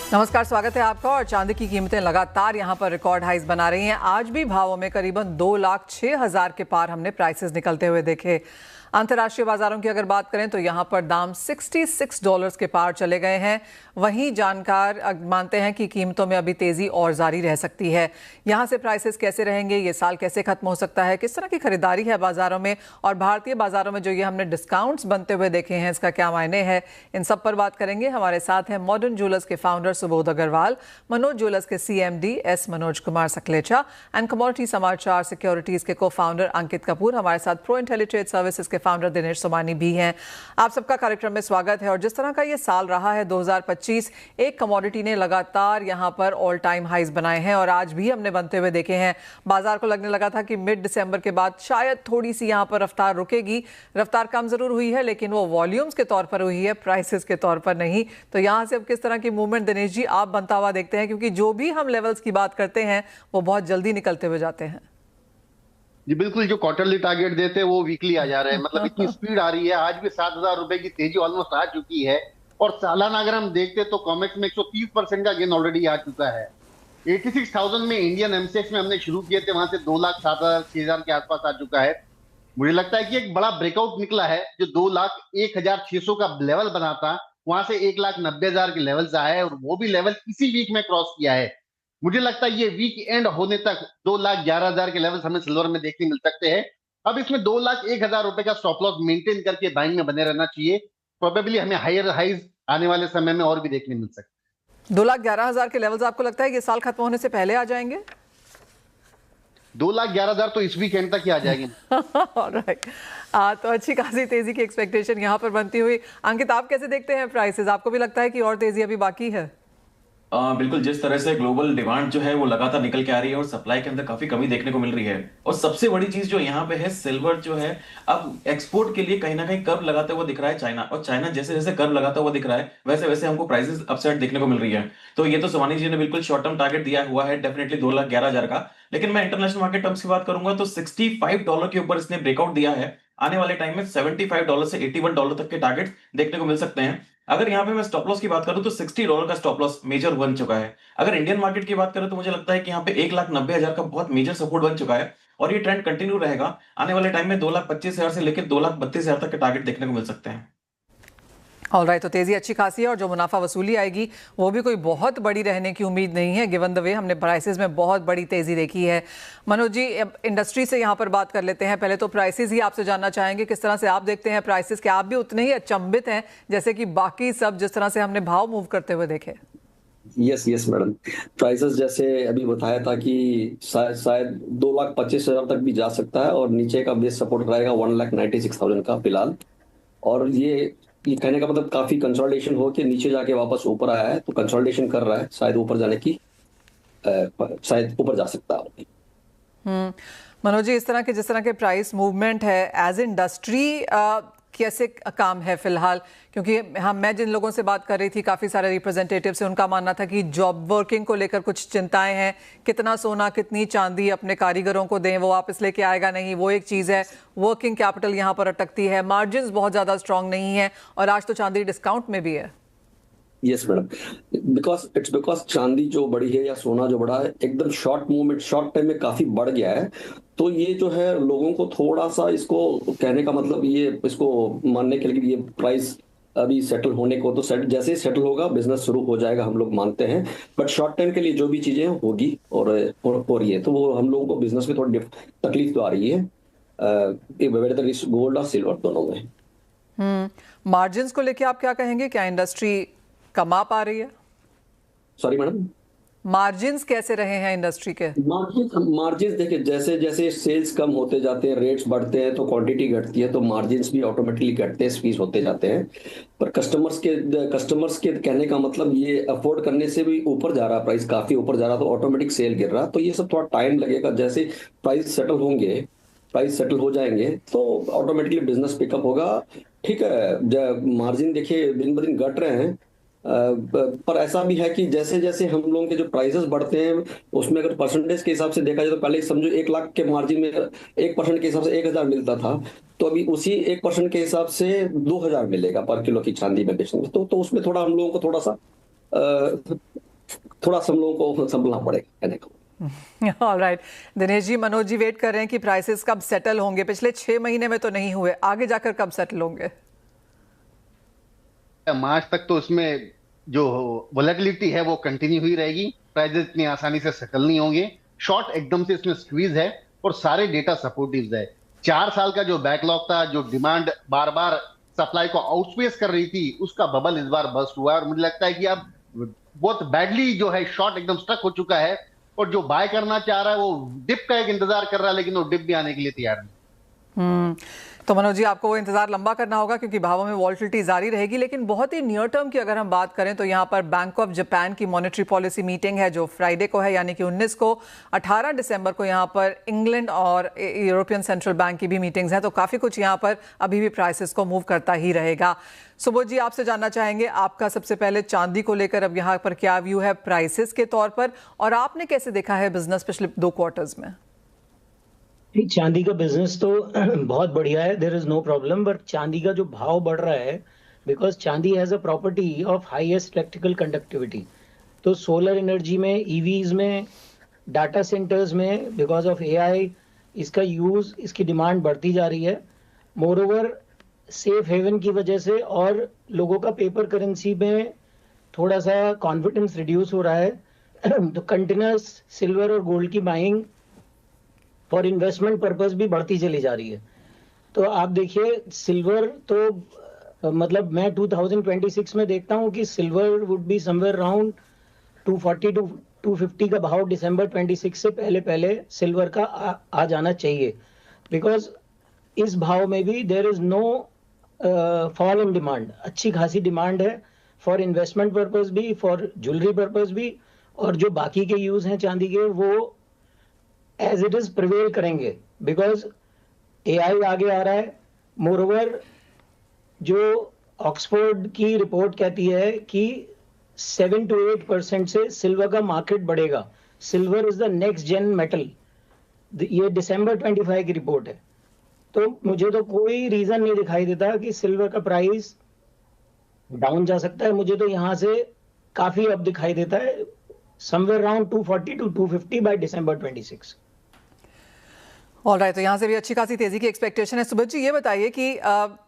नमस्कार, स्वागत है आपका। और चांदी की कीमतें लगातार यहां पर रिकॉर्ड हाइज बना रही हैं। आज भी भावों में करीबन 2,06,000 के पार हमने प्राइसेस निकलते हुए देखे। अंतर्राष्ट्रीय बाजारों की अगर बात करें तो यहां पर दाम $66 के पार चले गए हैं। वहीं जानकार मानते हैं कि कीमतों में अभी तेजी और जारी रह सकती है। यहां से प्राइसेस कैसे रहेंगे, ये साल कैसे खत्म हो सकता है, किस तरह की खरीदारी है बाजारों में, और भारतीय बाजारों में जो ये हमने डिस्काउंट्स बनते हुए देखे हैं इसका क्या मायने है, इन सब पर बात करेंगे। हमारे साथ हैं मॉडर्न ज्वेलर्स के फाउंडर सुबोध अग्रवाल, मनोज ज्वेलर्स के CMD S Manoj Kumar Saklecha and commodity Samachar securities के को फाउंडर अंकित कपूर। हमारे साथ प्रो इंटेलिट्रेड सर्विसेज के फाउंडर दिनेश सोमानी भी हैं। आप सबका कार्यक्रम में स्वागत है। और जिस तरह का ये साल रहा है 2025, एक कमोडिटी ने लगातार यहाँ पर ऑल टाइम हाइज बनाए हैं और आज भी हमने बनते हुए देखे हैं। बाजार को लगने लगा था कि मिड दिसंबर के बाद शायद थोड़ी सी यहाँ पर रफ्तार रुकेगी। रफ्तार कम जरूर हुई है लेकिन वो वॉल्यूम्स के तौर पर हुई है, प्राइसेस के तौर पर नहीं। तो यहाँ से अब किस तरह की मूवमेंट दिनेश जी आप बनता हुआ देखते हैं, क्योंकि जो भी हम लेवल्स की बात करते हैं वो बहुत जल्दी निकलते हुए जाते हैं। जी बिल्कुल, जो क्वार्टरली टारगेट देते हैं वो वीकली आ जा रहे हैं। मतलब इतनी स्पीड आ रही है। आज भी 7,000 रुपए की तेजी ऑलमोस्ट आ चुकी है। और सालाना अगर हम देखते तो कॉमेक्स में 130% का गेन ऑलरेडी आ चुका है। 86,000 में इंडियन एमसीएक्स में हमने शुरू किए थे, वहां से 2,07,000 6,000 के आसपास आ चुका है। मुझे लगता है कि एक बड़ा ब्रेकआउट निकला है। जो 2,01,600 का लेवल बना था, वहां से 1,90,000 के लेवल से आया है और वो भी लेवल इसी वीक में क्रॉस किया है। मुझे लगता है ये वीक एंड होने तक 2,11,000 के लेवल हमें सिल्वर में देखने मिल सकते हैं। अब इसमें 2,01,000 रुपए का स्टॉप लॉस मेंटेन करके बाइंग में बने रहना चाहिए। प्रोबेबली हमें हायर हाइज आने वाले समय में और भी देखने मिल सकते हैं। 2,11,000 के लेवल्स आपको लगता है ये साल खत्म होने से पहले आ जाएंगे? 2,11,000 तो इस वीकेंड तक ही आ जाएंगे। ऑलराइट, तो अच्छी खासी तेजी की एक्सपेक्टेशन यहाँ पर बनती हुई। अंकित, आप कैसे देखते हैं प्राइसेस? आपको भी लगता है कि और तेजी अभी बाकी है? बिल्कुल, जिस तरह से ग्लोबल डिमांड जो है वो लगातार निकल के आ रही है और सप्लाई के अंदर काफी कमी देखने को मिल रही है। और सबसे बड़ी चीज जो यहाँ पे है, सिल्वर जो है अब एक्सपोर्ट के लिए कहीं ना कहीं कर्व लगाते हुआ दिख रहा है चाइना। और चाइना जैसे जैसे कर्व लगाता हुआ दिख रहा है वैसे वैसे हमको प्राइसेस अपसाइड देखने को मिल रही है। तो ये तो सोमानी जी ने बिल्कुल शॉर्ट टर्म टारगेट दिया हुआ है, डेफिनेटली 2,11,000 का। लेकिन मैं इंटरनेशनल मार्केट टर्म्स की बात करूंगा तो $65 के ऊपर इसने ब्रेकआउट दिया है। आने वाले टाइम में $75 से $81 तक के टारगेट देखने को मिल सकते हैं। अगर यहाँ पे मैं स्टॉप लॉस की बात करूं तो $60 का स्टॉप लॉस मेजर बन चुका है। अगर इंडियन मार्केट की बात करें तो मुझे लगता है कि यहाँ पे 1,90,000 का बहुत मेजर सपोर्ट बन चुका है और ये ट्रेंड कंटिन्यू रहेगा। आने वाले टाइम में 2,25,000 से लेकर 2,32,000 तक के टारगेट देखने को मिल सकते हैं। ऑलराइट, तो तेजी अच्छी खासी है और जो मुनाफा वसूली आएगी वो भी कोई बहुत बड़ी रहने की उम्मीद नहीं है, गिवन द वे हमने प्राइसेस में बहुत बड़ी तेजी देखी है। मनोज जी, इंडस्ट्री से यहाँ पर बात कर लेते हैं। पहले तो प्राइसेस ही आपसे जानना चाहेंगे, किस तरह से आप देखते हैं प्राइसेस? क्या आप भी उतने ही अचंभित हैं जैसे कि बाकी सब, जिस तरह से हमने भाव मूव करते हुए देखे? यस मैडम, प्राइसेस जैसे अभी बताया था कि शायद 2,25,000 तक भी जा सकता है और नीचे का बेस सपोर्ट रहेगा 1,96,000 का फिलहाल। और ये कहने का मतलब काफी कंसोलिडेशन हो के नीचे जाके वापस ऊपर आया है, तो कंसोलिडेशन कर रहा है, शायद ऊपर जाने की शायद ऊपर जा सकता है। मनोज जी, इस तरह के जिस तरह के प्राइस मूवमेंट है, एज इंडस्ट्री कैसे काम है फिलहाल? क्योंकि मैं जिन लोगों से बात कर रही थी, काफ़ी सारे रिप्रेजेंटेटिव से, उनका मानना था कि जॉब वर्किंग को लेकर कुछ चिंताएं हैं। कितना सोना कितनी चांदी अपने कारीगरों को दें, वो वापस लेके आएगा नहीं, वो एक चीज़ है। वर्किंग कैपिटल यहाँ पर अटकती है, मार्जिन बहुत ज़्यादा स्ट्रांग नहीं है और आज तो चांदी डिस्काउंट में भी है। यस मैडम, बिकॉज चांदी जो बढ़ी है या सोना जो बढ़ा है एकदम शॉर्ट मूवमेंट, शॉर्ट टाइम में काफी बढ़ गया है। तो ये जो है लोगों को थोड़ा सा, इसको कहने का मतलब ये, इसको मानने के लिए ये प्राइस अभी सेटल होने को, तो जैसे ही सेटल होगा बिजनेस शुरू हो जाएगा, हम लोग मानते हैं। बट शॉर्ट टाइम के लिए जो भी चीजें होगी और हो रही है, तो वो हम लोगों को बिजनेस में थोड़ी तकलीफ तो आ रही है, वेदर इज गोल्ड और सिल्वर दोनों में। मार्जिन को लेके आप क्या कहेंगे? क्या इंडस्ट्री कमा पा रही है? सॉरी मैडम, मार्जिन्स कैसे रहे हैं इंडस्ट्री के? मार्जिन्स देखिए, जैसे जैसे सेल्स कम होते जाते हैं, रेट्स बढ़ते हैं, तो क्वांटिटी घटती है, तो मार्जिन्स भी ऑटोमेटिकली घटते हैं, स्क्वीज होते जाते हैं। पर कस्टमर्स के कहने का मतलब ये अफोर्ड करने से भी ऊपर जा रहा, प्राइस काफी ऊपर जा रहा, तो ऑटोमेटिक सेल गिर रहा। तो ये सब थोड़ा टाइम लगेगा। जैसे प्राइस सेटल हो जाएंगे तो ऑटोमेटिकली बिजनेस पिकअप होगा। ठीक है, मार्जिन देखिए दिन ब दिन घट रहे हैं, पर ऐसा भी है कि जैसे जैसे हम लोगों के जो प्राइसेस बढ़ते हैं उसमें अगर परसेंटेज के हिसाब से देखा जाए तो पहले समझो 1,00,000 के मार्जिन में 1% के हिसाब से 1,000 मिलता था, तो अभी उसी 1% के हिसाब से 2,000 मिलेगा पर किलो की चांदी में बेचने में। तो उसमें थोड़ा हम लोगों को थोड़ा सा थोड़ा सा हम लोगों को संभलना पड़ेगा कहने को। ऑलराइट दिनेश जी, मनोज जी वेट कर रहे हैं कि प्राइसेस कब सेटल होंगे। पिछले 6 महीने में तो नहीं हुए, आगे जाकर कब सेटल होंगे? मार्च तक तो इसमें जो वोलेटिलिटी है वो कंटिन्यू हुई रहेगी। प्राइसेस इतनी आसानी से सेटल नहीं होंगे। शॉर्ट एकदम से इसमें स्क्वीज है और सारे डेटा सपोर्टिव है। 4 साल का जो बैकलॉग था, जो डिमांड बार बार सप्लाई को आउटस्पेस कर रही थी, उसका बबल इस बार बस्ट हुआ है और मुझे लगता है कि अब बहुत बैडली जो है शॉर्ट एकदम स्टक हो चुका है और जो बाय करना चाह रहा है वो डिप का एक इंतजार कर रहा है, लेकिन वो डिप भी आने के लिए तैयार नहीं। तो मनोज जी, आपको वो इंतजार लंबा करना होगा क्योंकि भावों में वॉल्टिलिटी जारी रहेगी। लेकिन बहुत ही नियर टर्म की अगर हम बात करें तो यहाँ पर बैंक ऑफ जापान की मॉनेटरी पॉलिसी मीटिंग है जो फ्राइडे को है, यानी कि 19 को। 18 दिसंबर को यहाँ पर इंग्लैंड और यूरोपियन सेंट्रल बैंक की भी मीटिंग्स हैं, तो काफ़ी कुछ यहाँ पर अभी भी प्राइसेस को मूव करता ही रहेगा। सुबोध जी, आपसे जानना चाहेंगे आपका सबसे पहले चांदी को लेकर अब यहाँ पर क्या व्यू है प्राइसेस के तौर पर, और आपने कैसे देखा है बिजनेस पिछले 2 क्वार्टर्स में? चांदी का बिजनेस तो बहुत बढ़िया है, there is no problem. But चांदी का जो भाव बढ़ रहा है, बिकॉज चांदी has a property of highest electrical conductivity. तो सोलर एनर्जी में, ईवीज में, डाटा सेंटर्स में, बिकॉज ऑफ एआई इसका यूज, इसकी डिमांड बढ़ती जा रही है। मोर ओवर सेफ हेवन की वजह से और लोगों का पेपर करेंसी में थोड़ा सा कॉन्फिडेंस रिड्यूस हो रहा है। तो कंटिन्यूस सिल्वर और गोल्ड की बाइंग फॉर इन्वेस्टमेंट पर्पस भी बढ़ती चली जा रही है। तो आप देखिए सिल्वर तो मतलब मैं 2026 में देखता हूं कि silver would be somewhere around 240 to 250 का भाव दिसंबर 26 से पहले सिल्वर का आ जाना चाहिए। बिकॉज इस भाव में भी there is no fall in demand, अच्छी खासी डिमांड है फॉर इन्वेस्टमेंट पर्पस भी, फॉर ज्वेलरी पर्पस भी, और जो बाकी के यूज हैं चांदी के वो एज इट इज प्रिवेल करेंगे बिकॉज एआई आगे आ रहा है। मोरओवर जो ऑक्सफोर्ड की रिपोर्ट कहती है कि 7 to 8% से सिल्वर का मार्केट बढ़ेगा। Silver is the next gen metal, ये दिसंबर 25 की रिपोर्ट है। तो मुझे तो कोई रीजन नहीं दिखाई देता कि सिल्वर का प्राइस डाउन जा सकता है। मुझे तो यहां से काफी अप दिखाई देता है, somewhere around 240 to 250 by December 26। Alright, तो यहाँ से भी अच्छी खासी तेजी की एक्सपेक्टेशन है। सुबोध जी, ये बताइए कि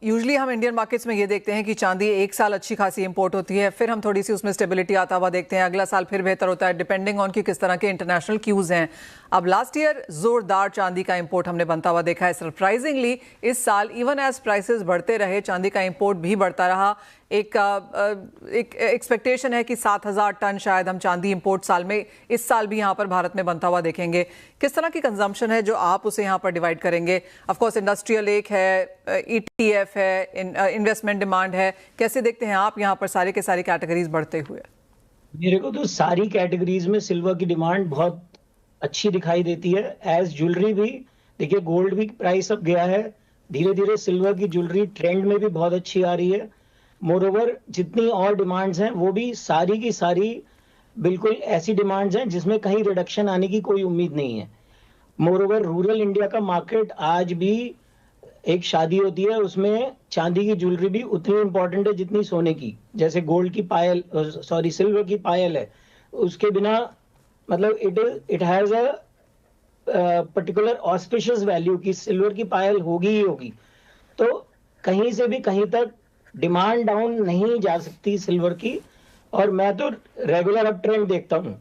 यूजुअली हम इंडियन मार्केट्स में ये देखते हैं कि चांदी एक साल अच्छी खासी इंपोर्ट होती है, फिर हम थोड़ी सी उसमें स्टेबिलिटी आता हुआ देखते हैं, अगला साल फिर बेहतर होता है डिपेंडिंग ऑन कि किस तरह के इंटरनेशनल क्यूज हैं। अब लास्ट ईयर जोरदार चांदी का इंपोर्ट हमने बनता हुआ देखा है। सरप्राइजिंगली इस साल इवन एज प्राइसेस बढ़ते रहे, चांदी का इंपोर्ट भी बढ़ता रहा। एक एक्सपेक्टेशन है कि 7,000 टन शायद हम चांदी इंपोर्ट साल में, इस साल भी यहाँ पर भारत में बनता हुआ देखेंगे। किस तरह की कंजम्पशन है जो आप उसे यहाँ पर डिवाइड करेंगे? ऑफ कोर्स इंडस्ट्रियल एक है, ईटीएफ है, इन्वेस्टमेंट डिमांड है, कैसे देखते हैं आप यहाँ पर सारे के सारी कैटेगरीज बढ़ते हुए? मेरे को तो सारी कैटेगरीज में सिल्वर की डिमांड बहुत अच्छी दिखाई देती है। एज ज्वेलरी भी देखिए, गोल्ड भी प्राइस अब गया है, धीरे धीरे सिल्वर की ज्वेलरी ट्रेंड में भी बहुत अच्छी आ रही है। मोरओवर जितनी और डिमांड्स हैं वो भी सारी की सारी बिल्कुल ऐसी डिमांड्स हैं जिसमें कहीं रिडक्शन आने की कोई उम्मीद नहीं है। मोरओवर रूरल इंडिया का मार्केट आज भी, एक शादी होती है उसमें चांदी की ज्वेलरी भी उतनी इंपॉर्टेंट है जितनी सोने की। जैसे गोल्ड की पायल, सॉरी सिल्वर की पायल है, उसके बिना मतलब it has a particular auspicious value कि सिल्वर की पायल होगी ही होगी। तो कहीं से भी कहीं तक डिमांड डाउन नहीं जा सकती सिल्वर की। और मैं तो रेगुलर अप ट्रेंड देखता हूं,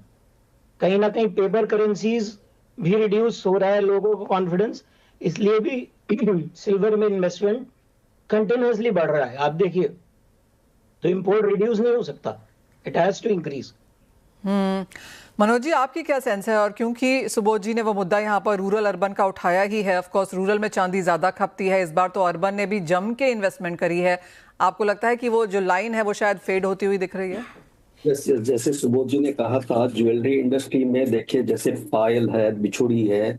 कहीं ना कहीं पेपर करेंसीज भी रिड्यूस हो रहा है, लोगों को कॉन्फिडेंस, इसलिए भी सिल्वर में इन्वेस्टमेंट कंटिन्यूअसली बढ़ रहा है। आप देखिए, तो इंपोर्ट रिड्यूस नहीं हो सकता, it has to increase. Manoj ji, आपकी क्या सेंस है? और क्योंकि सुबोध जी ने वो मुद्दा यहाँ पर रूरल अर्बन का उठाया ही है, ऑफ कोर्स रूरल में चांदी ज्यादा खपती है, इस बार तो अर्बन ने भी जम के इन्वेस्टमेंट करी है। आपको लगता है कि वो जो लाइन है वो शायद फेड होती हुई दिख रही है? जैसे सुबोध जी ने कहा था, ज्वेलरी इंडस्ट्री में देखिए, जैसे पायल है, बिछुड़ी है,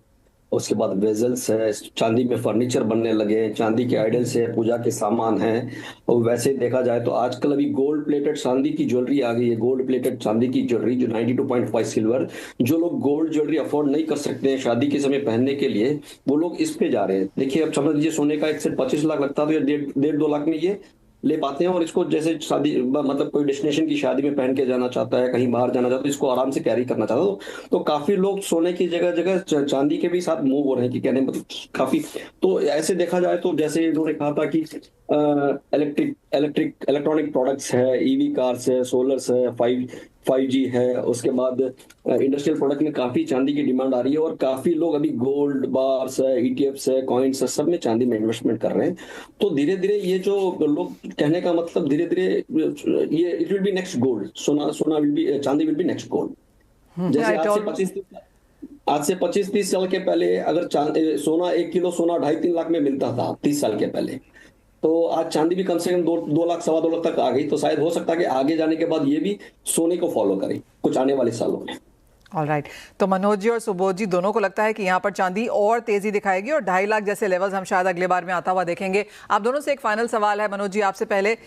उसके बाद वेजल्स है, चांदी में फर्नीचर बनने लगे हैं, चांदी के आइडल्स है, पूजा के सामान हैं। और वैसे देखा जाए तो आजकल अभी गोल्ड प्लेटेड चांदी की ज्वेलरी आ गई है। गोल्ड प्लेटेड चांदी की ज्वेलरी जो 92.5 सिल्वर, जो लोग गोल्ड ज्वेलरी अफोर्ड नहीं कर सकते हैं शादी के समय पहनने के लिए, वो लोग इस पे जा रहे हैं। देखिए, अब समझ लीजिए सोने का एक सेट 25 लाख लगता है, तो 1.5-2 लाख में ये ले पाते हैं, और इसको जैसे शादी मतलब कोई डेस्टिनेशन की शादी में पहन के जाना चाहता है, कहीं बाहर जाना चाहता है, तो इसको आराम से कैरी करना चाहता है। तो काफी लोग सोने की जगह जगह चांदी के भी साथ मूव हो रहे हैं, कि कहने मतलब काफी। तो ऐसे देखा जाए तो जैसे इन्होंने कहा था कि इलेक्ट्रॉनिक प्रोडक्ट्स है, ईवी कार्स है, सोलर्स है, 5G है, उसके बाद इंडस्ट्रियल प्रोडक्ट में काफी चांदी की डिमांड आ रही है, और काफी लोग अभी गोल्ड बार्स है, ETFs है, कॉइन्स है, सब में चांदी में इन्वेस्टमेंट कर रहे हैं। तो धीरे धीरे ये जो लोग कहने का मतलब धीरे धीरे ये it will be next gold, सोना विल बी, चांदी विल बी नेक्स्ट गोल्ड। जैसे आज से 25-30 साल के पहले अगर सोना 1 किलो सोना 2.5-3 लाख में मिलता था 30 साल के पहले, तो आज चांदी भी कम से कम 2 लाख 2.25 लाख तक आ गई। तो शायद हो सकता है कि आगे जाने के बाद ये भी सोने को फॉलो करे कुछ आने वाले सालों में। ऑलराइट, तो मनोज जी और सुबोध जी दोनों को लगता है कि यहाँ पर चांदी और तेजी दिखाएगी और 2.5 लाख जैसे लेवल्स हम शायद अगले बार में आता हुआ देखेंगे। आप दोनों से एक फाइनल सवाल है मनोज जी आपसे पहले,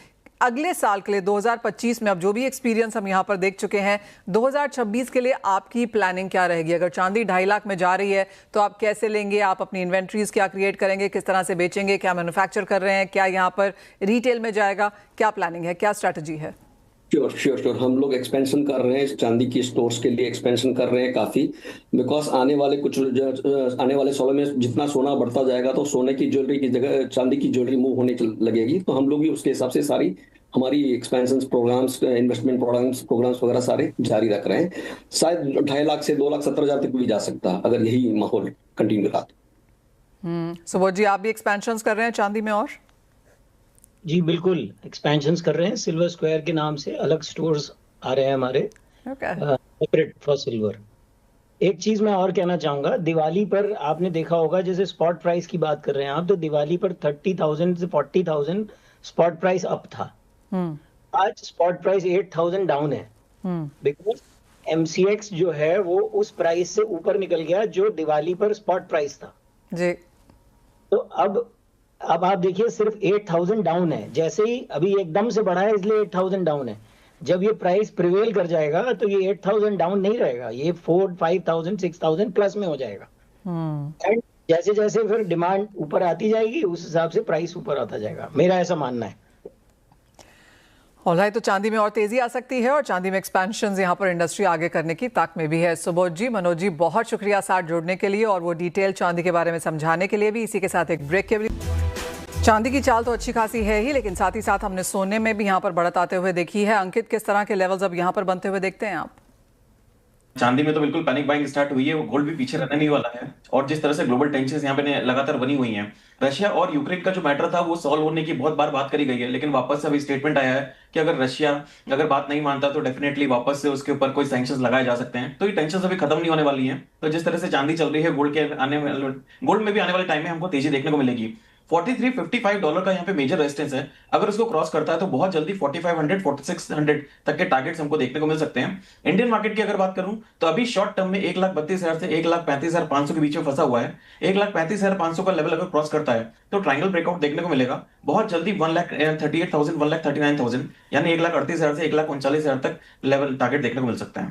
अगले साल के लिए 2025 में अब जो भी एक्सपीरियंस हम यहाँ पर देख चुके हैं, 2026 के लिए आपकी प्लानिंग क्या रहेगी? अगर चांदी 2.5 लाख में जा रही है तो आप कैसे लेंगे? आप अपनी इन्वेंट्रीज क्या क्रिएट करेंगे? किस तरह से बेचेंगे? क्या मैन्युफैक्चर कर रहे हैं? क्या यहाँ पर रिटेल में जाएगा? क्या प्लानिंग है? क्या स्ट्रैटेजी है? श्योर हम लोग एक्सपेंशन कर रहे हैं, चांदी की स्टोर्स के लिए एक्सपेंशन कर रहे हैं काफी, बिकॉज आने वाले सालों में जितना सोना बढ़ता जाएगा तो सोने की ज्वेलरी की जगह चांदी की ज्वेलरी मूव होने लगेगी। तो हम लोग भी उसके हिसाब से सारी हमारी एक्सपेंशन प्रोग्राम्स, इन्वेस्टमेंट प्रोग्राम्स वगैरह सारे जारी रख रहे हैं। शायद 2.5 लाख से 2,70,000 तक भी जा सकता है अगर यही माहौल कंटिन्यू रहा। सुबोध जी आप भी एक्सपेंशन कर रहे हैं चांदी में? और जी बिल्कुल एक्सपेंशंस कर रहे हैं, सिल्वर स्क्वायर के नाम से अलग स्टोर्स आ रहे हैं हमारे सेपरेट फॉर सिल्वर। एक चीज मैं और कहना चाहूंगा, दिवाली पर आपने देखा होगा, जैसे स्पॉट प्राइस की बात कर रहे हैं आप, तो दिवाली पर 30,000 से 40,000 स्पॉट प्राइस अप था। आज स्पॉट प्राइस 8,000 डाउन है, बिकॉज MCX जो है वो उस प्राइस से ऊपर निकल गया जो दिवाली पर स्पॉट प्राइस था जी। तो अब आप देखिए सिर्फ 8,000 डाउन है, जैसे ही अभी एकदम से बढ़ा है इसलिए 8,000 डाउन है। जब ये प्राइस प्रिवेल कर जाएगा तो ये 8,000 डाउन नहीं रहेगा, ये 4,000-5,000 6,000 प्लस में हो जाएगा। एंड जैसे जैसे फिर डिमांड ऊपर आती जाएगी उस हिसाब से प्राइस ऊपर आता जाएगा, मेरा ऐसा मानना है। ऑलराइट, तो चांदी में और तेजी आ सकती है और चांदी में एक्सपेंशन यहाँ पर इंडस्ट्री आगे करने की ताक में भी है। सुबोध जी, मनोज जी, बहुत शुक्रिया साथ जुड़ने के लिए और वो डिटेल चांदी के बारे में समझाने के लिए भी। इसी के साथ एक ब्रेक के लिए। चांदी की चाल तो अच्छी खासी है ही, लेकिन साथ ही साथ हमने सोने में भी यहाँ पर बढ़त आते हुए देखी है। अंकित, किस तरह के लेवल्स अब यहाँ पर बनते हुए देखते हैं आप? चांदी में तो बिल्कुल पैनिक बाइंग स्टार्ट हुई है, वो गोल्ड भी पीछे रहने नहीं वाला है। और जिस तरह से ग्लोबल टेंशंस यहाँ पे लगातार बनी हुई हैं, रशिया और यूक्रेन का जो मैटर था वो सॉल्व होने की बहुत बार बात करी गई है, लेकिन वापस से अभी स्टेटमेंट आया है कि अगर रशिया बात नहीं मानता तो डेफिनेटली वापस से उसके ऊपर कोई सैंक्शंस लगाए जा सकते हैं। तो ये टेंशन अभी खत्म नहीं होने वाली है। तो जिस तरह से चांदी चल रही है, गोल्ड में भी आने वाले टाइम में हमको तेजी देखने को मिलेगी। $43.55 का यहाँ पे मेजर रेजिस्टेंस है, अगर उसको क्रॉस करता है तो बहुत जल्दी 4,500 4,600 तक के टारगेट्स हमको देखने को मिल सकते हैं। इंडियन मार्केट की अगर बात करूं तो अभी शॉर्ट टर्म में 1,32,000 से 1,35,500 के बीच में फंसा हुआ है। 1,35,500 का लेवल अगर क्रॉस करता है तो ट्रायंगल ब्रेकआउट देखने को मिलेगा बहुत जल्दी 1,38,000 1,39,000 यानी 1,38,000 से 1,39,000 तक लेवल टारगेट देखने को मिल सकता है।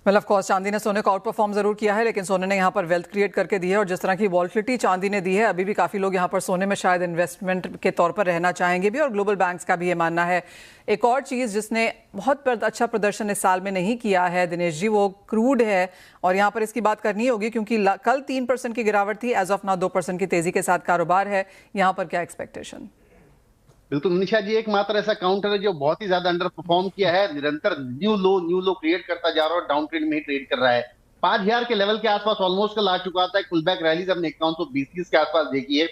वेल ऑफ कोर्स चांदी ने सोने को आउट परफॉर्म जरूर किया है, लेकिन सोने ने यहाँ पर वेल्थ क्रिएट करके दी है और जिस तरह की वॉल्टिलिटी चांदी ने दी है, अभी भी काफ़ी लोग यहाँ पर सोने में शायद इन्वेस्टमेंट के तौर पर रहना चाहेंगे भी और ग्लोबल बैंक्स का भी ये मानना है। एक और चीज़ जिसने बहुत अच्छा प्रदर्शन इस साल में नहीं किया है दिनेश जी, वो क्रूड है और यहाँ पर इसकी बात करनी होगी क्योंकि कल 3% की गिरावट थी, एज ऑफ नाउ 2% की तेज़ी के साथ कारोबार है। यहाँ पर क्या एक्सपेक्टेशन? बिल्कुल निशा जी, एकमात्र ऐसा काउंटर है जो बहुत ही ज्यादा अंडर परफॉर्म किया है, निरंतर न्यू लो क्रिएट करता जा रहा है और डाउन ट्रेंड में ही ट्रेड कर रहा है। 5,000 के लेवल के आसपास ऑलमोस्ट कल आ चुका था। फुल बैक रैलीज हमने 5120 के आसपास देखी है।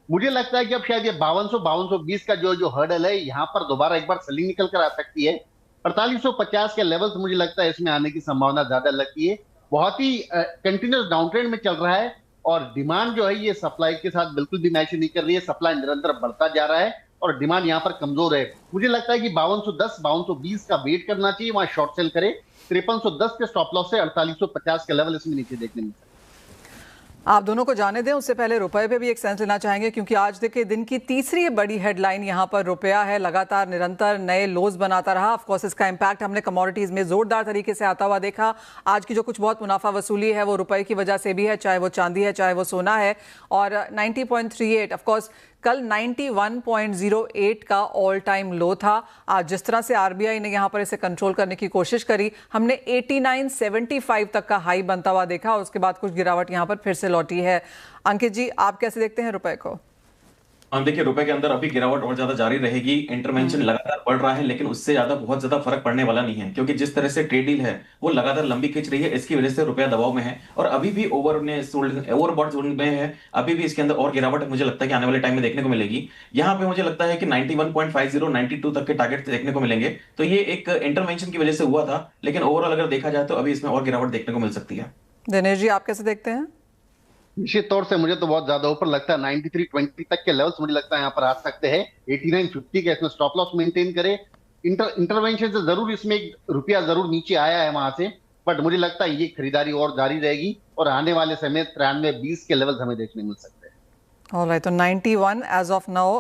मुझे लगता है कि अब शायद ये 5220 का जो हर्डल है, यहाँ पर दोबारा एक बार सेलिंग निकल कर आ सकती है। 4850 के लेवल मुझे लगता है इसमें आने की संभावना ज्यादा लगती है। बहुत ही कंटिन्यूस डाउन ट्रेंड में चल रहा है और डिमांड जो है ये सप्लाई के साथ बिल्कुल भी मैच नहीं कर रही है। सप्लाई निरंतर बढ़ता जा रहा है और डिमांड यहाँ पर कमजोर है। मुझे लगता है कि 5210 5220 का वेट करना चाहिए, वहां शॉर्ट सेल करे। 5310 के स्टॉप लॉस से 4850 के लेवल इसमें नीचे देखने मिलता है। आप दोनों को जाने दें, उससे पहले रुपए पे भी एक सेंस लेना चाहेंगे क्योंकि आज देखिए दिन की तीसरी बड़ी हेडलाइन यहाँ पर रुपया है। लगातार निरंतर नए लोज बनाता रहा। ऑफ कोर्स इसका इम्पैक्ट हमने कमोडिटीज में जोरदार तरीके से आता हुआ देखा। आज की जो कुछ बहुत मुनाफा वसूली है वो रुपए की वजह से भी है, चाहे वो चांदी है चाहे वो सोना है। और 90.38 ऑफ कोर्स कल 91.08 का ऑल टाइम लो था। आज जिस तरह से आरबीआई ने यहाँ पर इसे कंट्रोल करने की कोशिश करी, हमने 89.75 तक का हाई बनता हुआ देखा और उसके बाद कुछ गिरावट यहाँ पर फिर से लौटी है। अंकित जी, आप कैसे देखते हैं रुपए को? हम देखिए रुपए के अंदर अभी गिरावट और ज्यादा जारी रहेगी। इंटरवेंशन लगातार बढ़ रहा है, लेकिन उससे ज्यादा बहुत ज्यादा फर्क पड़ने वाला नहीं है, क्योंकि जिस तरह से ट्रेड डील है वो लगातार लंबी खींच रही है। इसकी वजह से रुपया दबाव में है और अभी भी ओवरबॉट जोन में है। अभी भी इसके अंदर और गिरावट मुझे लगता है कि आने वाले टाइम में देखने को मिलेगी। यहाँ पे मुझे लगता है कि 91.50 92 तक के टारगेट देखने को मिलेंगे। तो ये एक इंटरवेंशन की वजह से हुआ था, लेकिन ओवरऑल अगर देखा जाए तो अभी इसमें और गिरावट देखने को मिल सकती है। दिनेश जी, आप कैसे देखते हैं? निश्चित तौर से मुझे तो बहुत ज्यादा ऊपर लगता है। 93.20 तक के लेवल्स मुझे लगता है यहाँ पर आ सकते हैं। 89.50 का इसमें स्टॉप लॉस मेंटेन करे। इंटरवेंशन से जरूर इसमें एक रुपया जरूर नीचे आया है वहां से, बट मुझे लगता है ये खरीदारी और जारी रहेगी और आने वाले समय 93.20 के लेवल्स हमें देखने मिल सकते हैं। ऑलराइट, तो 91 एज ऑफ नाउ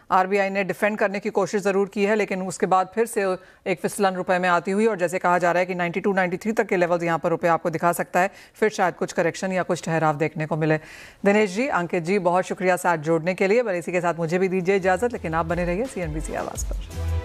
आरबीआई ने डिफेंड करने की कोशिश ज़रूर की है, लेकिन उसके बाद फिर से एक फिसलन रुपए में आती हुई और जैसे कहा जा रहा है कि 92 93 तक के लेवल्स यहाँ पर रुपए आपको दिखा सकता है। फिर शायद कुछ करेक्शन या कुछ ठहराव देखने को मिले। दिनेश जी, अंकित जी, बहुत शुक्रिया साथ जोड़ने के लिए। बस इसी के साथ मुझे भी दीजिए इजाज़त, लेकिन आप बने रहिए CNBC आवाज़ पर।